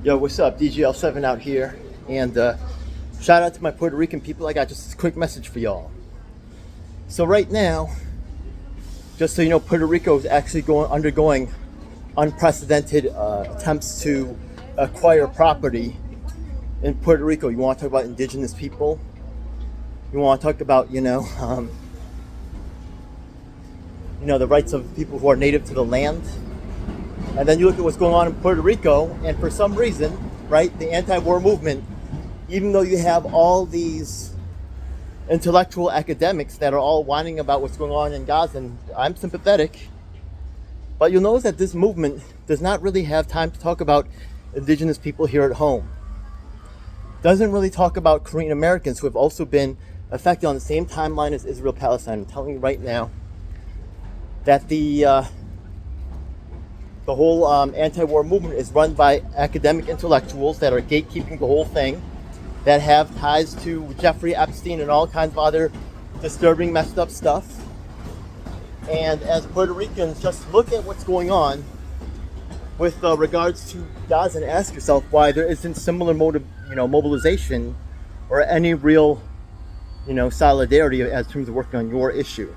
Yo, what's up? DGL7 out here. And shout out to my Puerto Rican people. I got just a quick message for y'all. So right now, just so you know, Puerto Rico is actually undergoing unprecedented attempts to acquire property in Puerto Rico. You want to talk about indigenous people? You want to talk about, the rights of people who are native to the land? And then you look at what's going on in Puerto Rico, and for some reason, right, the anti-war movement, even though you have all these intellectual academics that are all whining about what's going on in Gaza, and I'm sympathetic, but you'll notice that this movement does not really have time to talk about indigenous people here at home. Doesn't really talk about Korean Americans who have also been affected on the same timeline as Israel-Palestine. I'm telling you right now that the whole anti-war movement is run by academic intellectuals that are gatekeeping the whole thing, that have ties to Jeffrey Epstein and all kinds of other disturbing, messed up stuff. And as Puerto Ricans, just look at what's going on with regards to Gaza and ask yourself why there isn't similar mobilization or any real, solidarity as terms of working on your issue.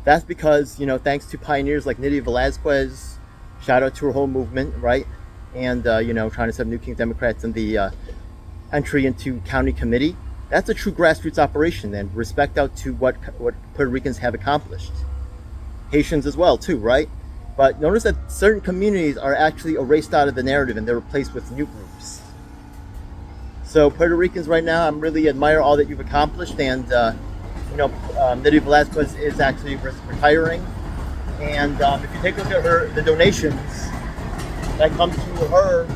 That's because, thanks to pioneers like Nydia Velázquez, shout out to her whole movement, right? And, trying to set New Kings Democrats in the entry into county committee. That's a true grassroots operation, and respect out to what Puerto Ricans have accomplished. Haitians as well, too, right? But notice that certain communities are actually erased out of the narrative and they're replaced with new groups. So Puerto Ricans right now, I really admire all that you've accomplished, and Nydia Velázquez is actually retiring. And if you take a look at the donations that come to her,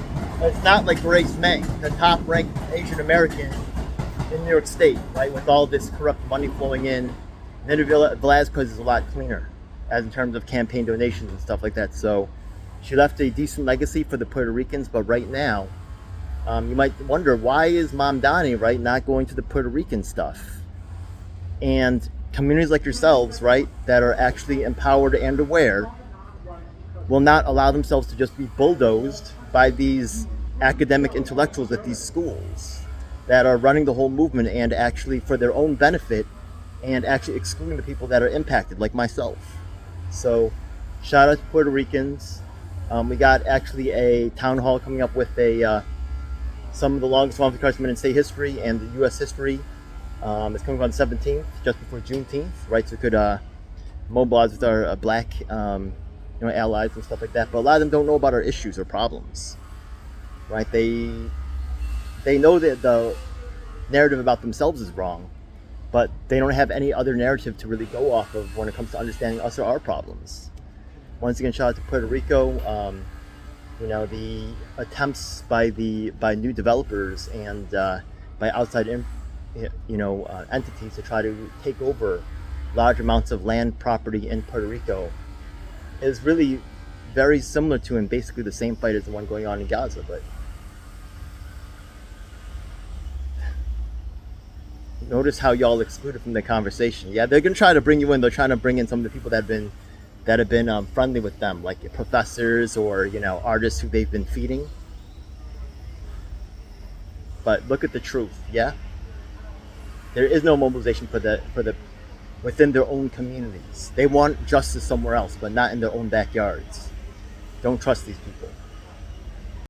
it's not like Grace May, the top-ranked Asian American in New York State, right? With all this corrupt money flowing in, Nydia Velázquez is a lot cleaner, as in terms of campaign donations and stuff like that. So she left a decent legacy for the Puerto Ricans, but right now, you might wonder, why is Mom Donnie, right, not going to the Puerto Rican stuff? And communities like yourselves, right, that are actually empowered and aware, will not allow themselves to just be bulldozed by these academic intellectuals at these schools that are running the whole movement and actually for their own benefit and actually excluding the people that are impacted, like myself. So shout out to Puerto Ricans. We got actually a town hall coming up with some of the longest monthly cards in state history and the U.S. history. It's coming on the 17th, just before Juneteenth, right? So we could mobilize with our black allies and stuff like that. But a lot of them don't know about our issues or problems, right? They know that the narrative about themselves is wrong, but they don't have any other narrative to really go off of when it comes to understanding us or our problems. Once again, shout out to Puerto Rico. The attempts by new developers and by outside entities to try to take over large amounts of land property in Puerto Rico is really very similar to and basically the same fight as the one going on in Gaza. But notice how y'all excluded from the conversation. Yeah, they're gonna try to bring you in. They're trying to bring in some of the people that have been friendly with them, like professors or artists who they've been feeding. But look at the truth. Yeah, there is no mobilization for the within their own communities. They want justice somewhere else, but not in their own backyards. Don't trust these people.